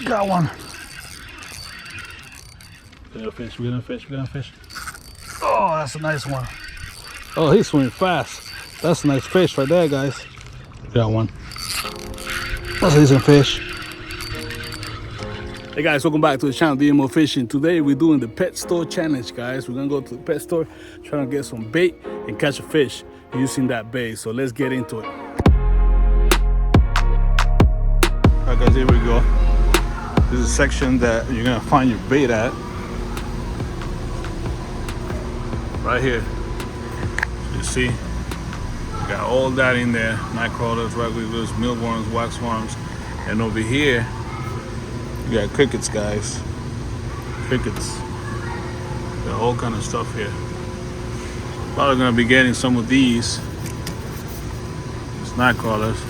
Got one. We're gonna fish, we're gonna fish, we're gonna fish. Oh, that's a nice one. Oh, he's swimming fast. That's a nice fish right there, guys. Got one. That's a decent fish. Hey guys, welcome back to the channel, DMO Fishing. Today we're doing the pet store challenge, guys. We're gonna go to the pet store, trying to get some bait and catch a fish using that bait. So let's get into it. All right, guys, here we go. This is a section that you're gonna find your bait at. Right here. You see, we got all that in there: night crawlers, regulars, mealworms, waxworms, and over here you got crickets, guys. Crickets. Got all kind of stuff here. Probably gonna be getting some of these night crawlers,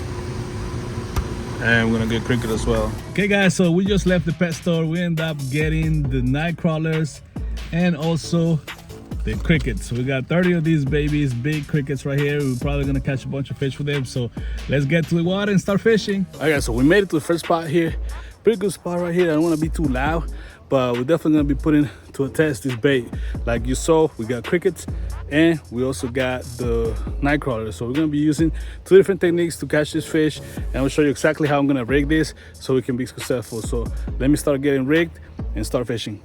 and we're gonna get cricket as well. Okay, guys, so we just left the pet store. We ended up getting the night crawlers and also the crickets. We got 30 of these babies, big crickets right here. We're probably gonna catch a bunch of fish with them. So let's get to the water and start fishing. All right, guys, so we made it to the first spot here. Pretty good spot right here. I don't want to be too loud, but we're definitely gonna be putting to a test this bait. Like you saw, we got crickets and we also got the night crawlers. So we're gonna be using two different techniques to catch this fish, and I'll show you exactly how I'm gonna rig this so we can be successful. So let me start getting rigged and start fishing.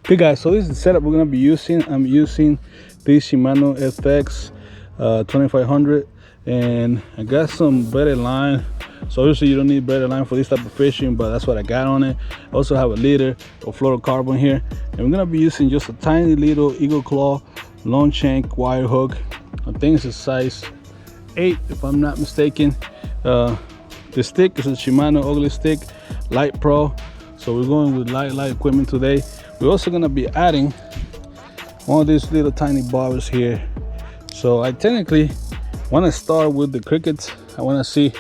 Okay, guys, so this is the setup we're gonna be using. I'm using this Shimano FX 2500, and I got some better line. So obviously you don't need better line for this type of fishing, but that's what I got on it. I also have a liter of fluorocarbon here, and we're gonna be using just a tiny little Eagle Claw long shank wire hook. I think it's a size 8 if I'm not mistaken. The stick is a Shimano ugly stick light pro, so we're going with light equipment today. We're also gonna be adding one of these little tiny bobbers here. So I technically want to start with the crickets. I want to see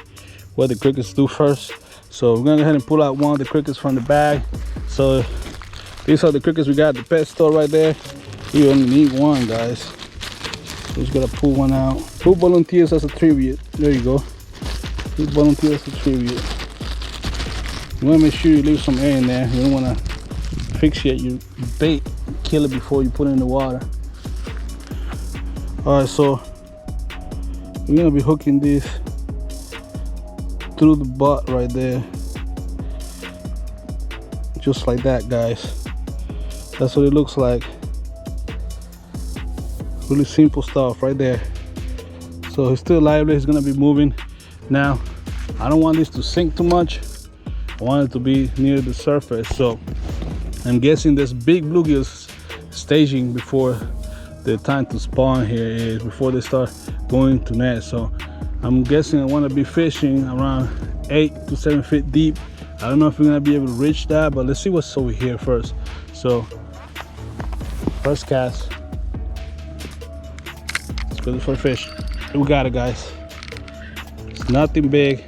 what the crickets do first. So we're gonna go ahead and pull out one of the crickets from the bag. So these are the crickets we got at the pet store right there. You only need one, guys. Just gotta pull one out. Who volunteers as a tribute? There you go. Who volunteers as a tribute? You wanna make sure you leave some air in there. You don't wanna asphyxiate your bait, kill it before you put it in the water. All right, so we're gonna be hooking this through the butt right there, just like that, guys. That's what it looks like. Really simple stuff right there. So it's still lively, it's gonna be moving. Now I don't want this to sink too much. I want it to be near the surface. So I'm guessing there's big bluegills staging before the time to spawn here is, before they start going to net. So I'm guessing I want to be fishing around 8 to 7 feet deep. I don't know if we're gonna be able to reach that, but let's see what's over here first. So first cast, let's go for a fish. We got it, guys. It's nothing big,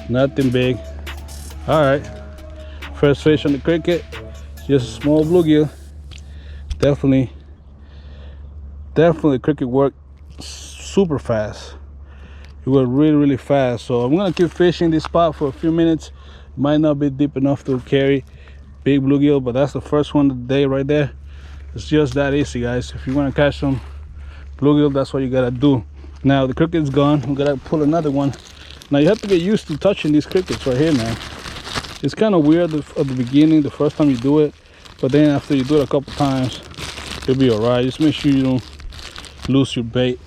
nothing big. All right, first fish on the cricket, just a small bluegill. Definitely cricket work super fast. It worked really fast. So I'm gonna keep fishing this spot for a few minutes. Might not be deep enough to carry big bluegill, but that's the first one of the day right there. It's just that easy, guys. If you want to catch some bluegill, that's what you gotta do. Now the cricket's gone. We gotta pull another one. Now you have to get used to touching these crickets right here, man. It's kind of weird at the beginning, the first time you do it, but then after you do it a couple times, you'll be all right. Just make sure you don't lose your bait.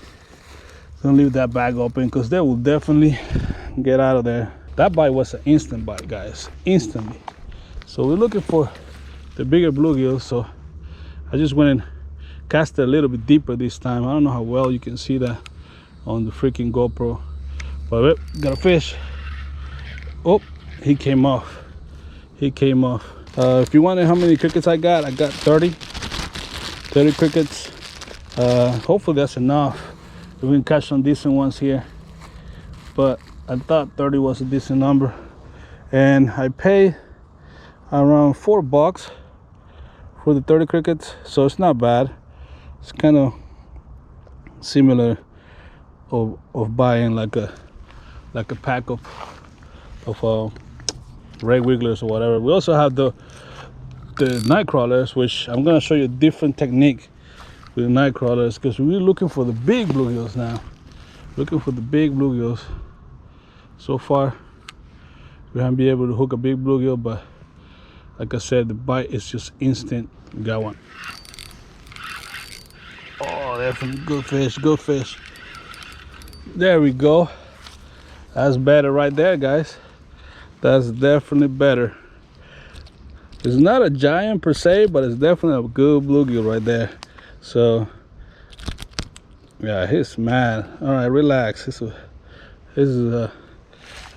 Don't leave that bag open, because they will definitely get out of there. That bite was an instant bite, guys, instantly. So we're looking for the bigger bluegill. So I just went and cast it a little bit deeper this time. I don't know how well you can see that on the freaking GoPro, but got a fish. Oh, he came off. He came off. If you wonder how many crickets I got 30 crickets. Hopefully that's enough. We can catch some decent ones here, but I thought 30 was a decent number, and I paid around $4 for the 30 crickets, so it's not bad. It's kind of similar of buying like a pack of red wigglers or whatever. We also have the night crawlers, which I'm gonna show you a different technique with the night crawlers, because we're looking for the big bluegills now. Looking for the big bluegills. So far, we haven't been able to hook a big bluegill, but like I said, the bite is just instant. We got one. Oh, definitely good fish, good fish. There we go. That's better right there, guys. That's definitely better. It's not a giant per se, but it's definitely a good bluegill right there. So yeah, he's mad. All right, relax. This is a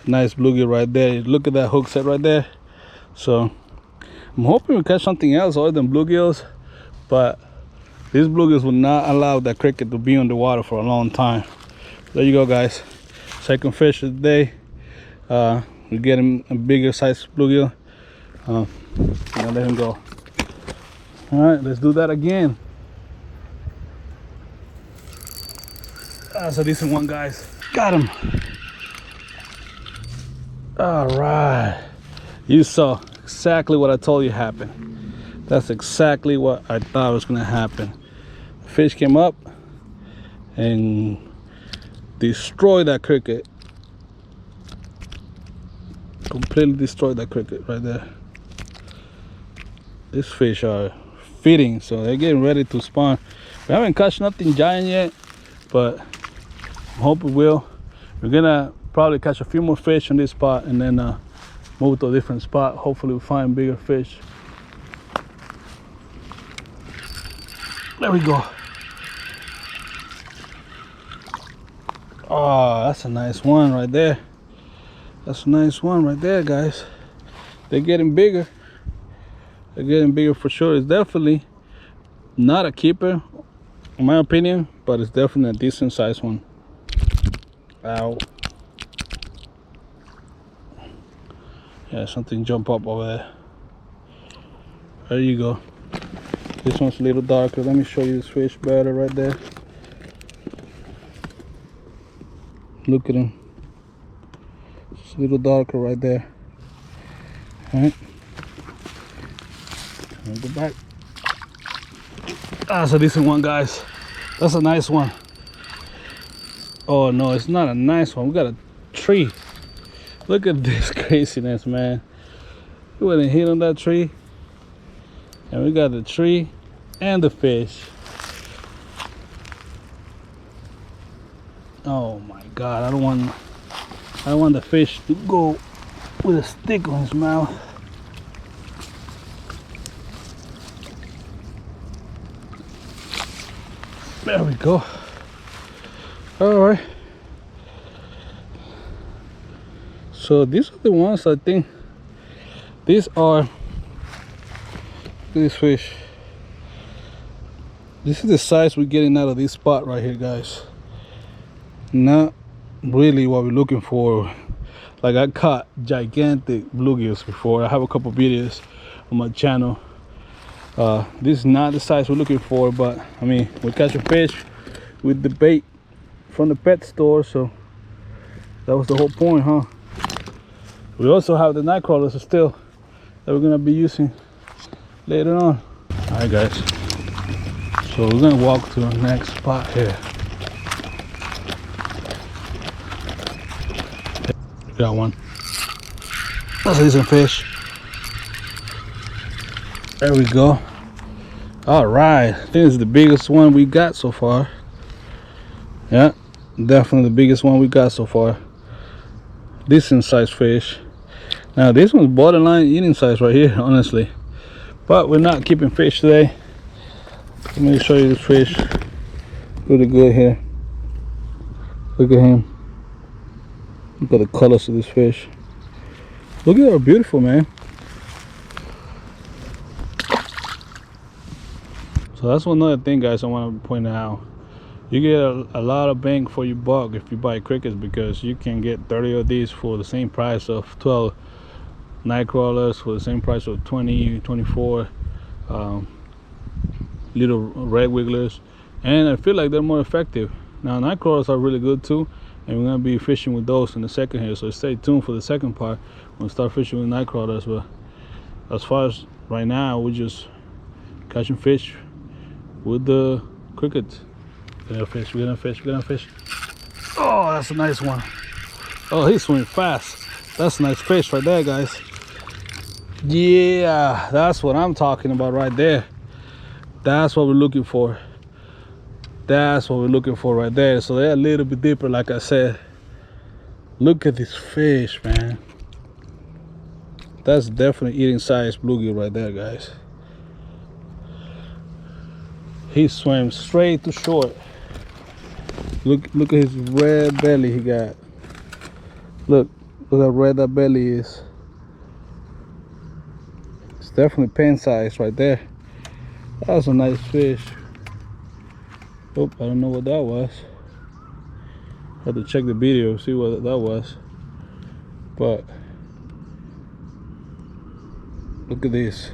nice bluegill right there. Look at that hook set right there. So I'm hoping we catch something else other than bluegills, but these bluegills will not allow that cricket to be on the water for a long time. There you go, guys. Second fish of the day. We're getting a bigger size bluegill. I'll let him go. All right, let's do that again. That's a decent one, guys. Got him. All right. You saw exactly what I told you happened. That's exactly what I thought was gonna happen. The fish came up and destroyed that cricket. Completely destroyed that cricket right there. These fish are feeding, so they're getting ready to spawn. We haven't caught nothing giant yet, but I hope we will. We're gonna probably catch a few more fish on this spot and then move to a different spot. Hopefully we'll find bigger fish. There we go. Oh, that's a nice one right there. That's a nice one right there, guys. They're getting bigger. They're getting bigger for sure. It's definitely not a keeper, in my opinion, but it's definitely a decent sized one. Ow. Yeah, something jump up over there. There you go. This one's a little darker. Let me show you this fish better right there. Look at him. It's a little darker right there. All right. I'll go back. That's a decent one, guys. That's a nice one. Oh no, it's not a nice one. We got a tree. Look at this craziness, man. We went and hit on that tree, and we got the tree and the fish. Oh my God! I don't want the fish to go with a stick on his mouth. There we go. All right. So these are the ones I think. These are this fish. This is the size we're getting out of this spot right here, guys. Not really what we're looking for. Like, I caught gigantic bluegills before. I have a couple videos on my channel. This is not the size we're looking for, but I mean, we catch a fish with the bait from the pet store, so that was the whole point, huh? We also have the night crawlers still that we're gonna be using later on. All right, guys, so we're gonna walk to the next spot here. Got one. That's a decent fish. There we go. All right, I think this is the biggest one we got so far. Yeah, definitely the biggest one we got so far. Decent sized fish. Now this one's borderline eating size right here, honestly, but we're not keeping fish today. Let me show you this fish really good here. Look at him. Look at the colors of this fish. Look at how beautiful, man. So that's one other thing, guys, I want to point out. You get a lot of bang for your buck if you buy crickets, because you can get 30 of these for the same price of 12 night crawlers, for the same price of 20, 24 little red wigglers, and I feel like they're more effective. Now night crawlers are really good too, and we're gonna be fishing with those in the second here. So stay tuned for the second part. We're gonna start fishing with night crawlers. But as far as right now, we're just catching fish with the crickets. We're gonna fish. We're gonna fish. We're gonna fish. Oh, that's a nice one. Oh, he's swimming fast. That's a nice fish right there, guys. Yeah, that's what I'm talking about right there. That's what we're looking for. That's what we're looking for right there. So they're a little bit deeper, like I said. Look at this fish, man. That's definitely eating size bluegill right there, guys. He swims straight to shore. Look at his red belly he got. Look how red that belly is. It's definitely pen size right there. That's a nice fish. Oh, I don't know what that was. Had to check the video, see what that was. But look at this.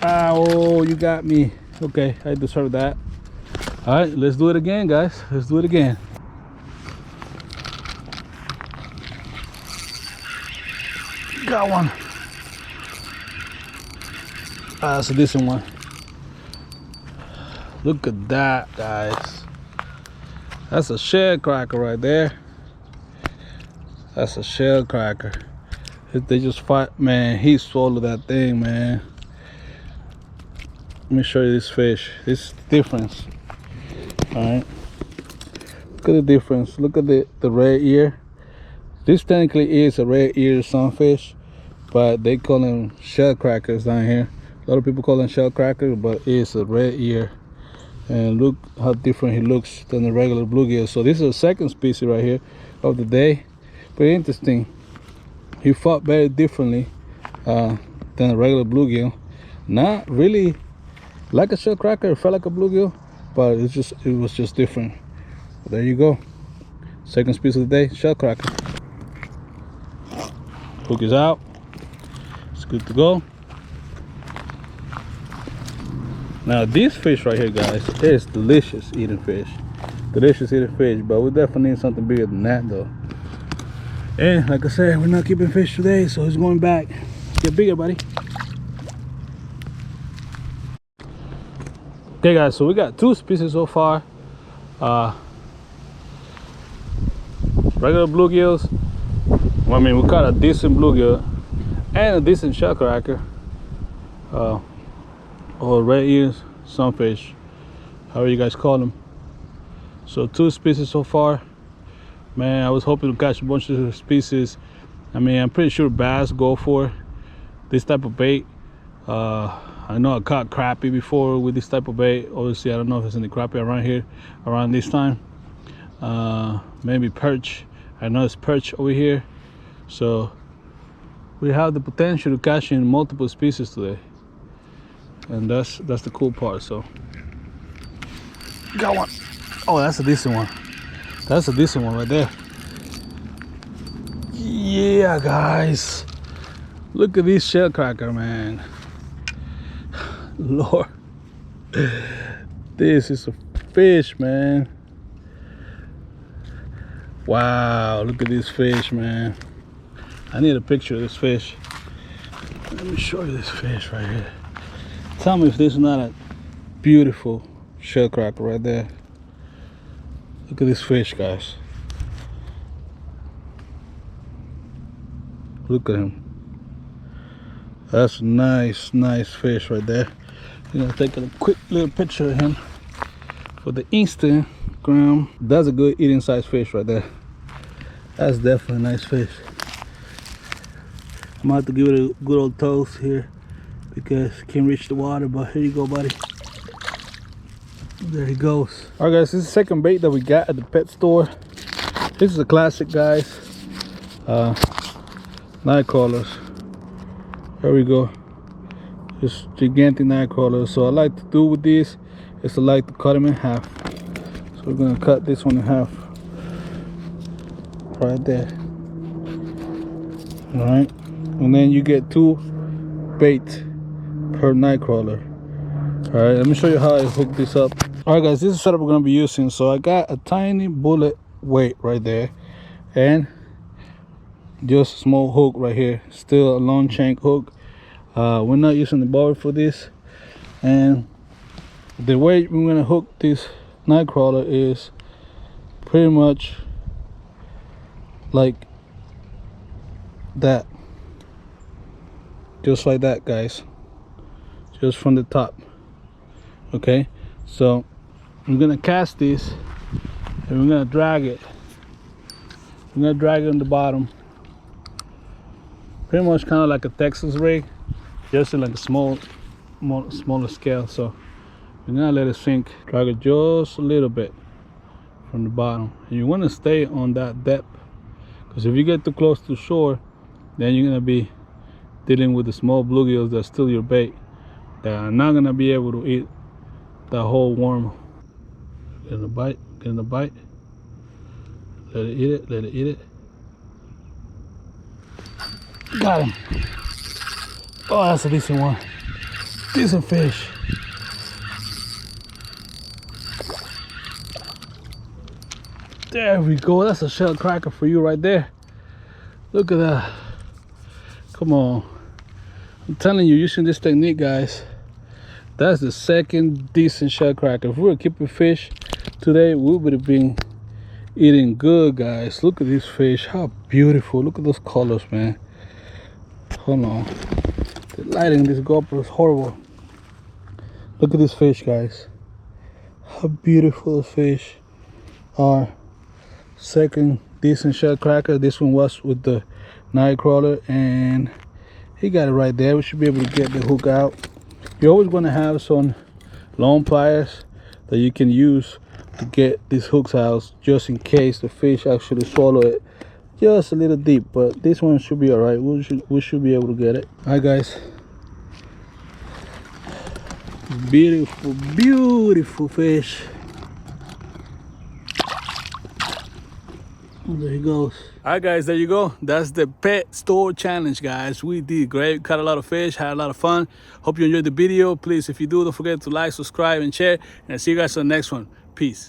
Oh, you got me. Okay, I deserve that. All right, let's do it again, guys. Let's do it again. Got one. That's a decent one. Look at that, guys. That's a shell cracker right there. That's a shell cracker. They just fight, man. He swallowed that thing, man. Let me show you this fish. This is the difference. All right. Look at the difference. Look at the red ear. This technically is a red ear sunfish, but they call them shell crackers down here. A lot of people call them shell crackers, but it's a red ear. And look how different he looks than the regular bluegill. So this is the second species right here of the day. Pretty interesting. He fought very differently than a regular bluegill. Not really like a shell cracker. It felt like a bluegill, but it was just different. But there you go. Second species of the day, shell cracker. Hook is out. It's good to go. Now this fish right here, guys, is delicious eating fish. Delicious eating fish, but we definitely need something bigger than that though. And like I said, we're not keeping fish today, so he's going back. Get bigger, buddy. Okay guys, so we got two species so far. Regular bluegills. I mean, we caught a decent bluegill and a decent shell cracker. Or red ears, sunfish, however you guys call them. So two species so far. Man, I was hoping to catch a bunch of species. I mean, I'm pretty sure bass go for this type of bait. I know I caught crappie before with this type of bait. Obviously, I don't know if there's any crappie around here around this time. Maybe perch. I know it's perch over here. So we have the potential to catch in multiple species today. And that's the cool part. So got one. Oh, that's a decent one. That's a decent one right there. Yeah, guys, look at this shell cracker, man. Lord, this is a fish, man. Wow, look at this fish, man. I need a picture of this fish. Let me show you this fish right here. Tell me if this is not a beautiful shell cracker right there. Look at this fish, guys. Look at him. That's a nice fish right there. I'm gonna take a quick little picture of him for the Instagram. That's a good eating size fish right there. That's definitely a nice fish. I'm gonna have to give it a good old toast here, because can't reach the water, but here you go, buddy. There he goes. All right, guys, this is the second bait that we got at the pet store. This is a classic, guys. Night crawlers. There we go. Just gigantic night crawlers. So I like to do with these is I like to cut them in half. So we're gonna cut this one in half right there. All right, and then you get 2 baits per night crawler. All right, let me show you how I hook this up. All right, guys, this is the setup we're gonna be using. So I got a tiny bullet weight right there, and just a small hook right here, still a long shank hook. We're not using the bobber for this, and the way we're gonna hook this night crawler is pretty much like that, just like that, guys, just from the top. Okay, so I'm gonna cast this and we're gonna drag it. We're gonna drag it on the bottom, pretty much kind of like a Texas rig, just in like a smaller scale. So we're gonna let it sink, drag it just a little bit from the bottom. And you want to stay on that depth, because if you get too close to shore, then you're gonna be dealing with the small bluegills that steal your bait, that are not gonna be able to eat that whole worm. Get in the bite, get in the bite. Let it eat it, let it eat it. Got him. Oh, that's a decent one. Decent fish. There we go. That's a shell cracker for you right there. Look at that. Come on. I'm telling you, using this technique, guys, that's the second decent shell cracker. If we were keeping fish today, we would have been eating good, guys. Look at these fish. How beautiful. Look at those colors, man. Hold on. The lighting in this GoPro is horrible. Look at this fish, guys. How beautiful the fish are. Second decent shell cracker. This one was with the night crawler, and he got it right there. We should be able to get the hook out. You're always going to have some long pliers that you can use to get these hooks out, just in case the fish actually swallow it just a little deep. But this one should be all right. We should be able to get it. All right, guys. Beautiful, beautiful fish. There he goes. All right, guys, there you go. That's the pet store challenge, guys. We did great. Caught a lot of fish, had a lot of fun. Hope you enjoyed the video. Please, if you do, don't forget to like, subscribe, and share. And I'll see you guys on the next one. Peace.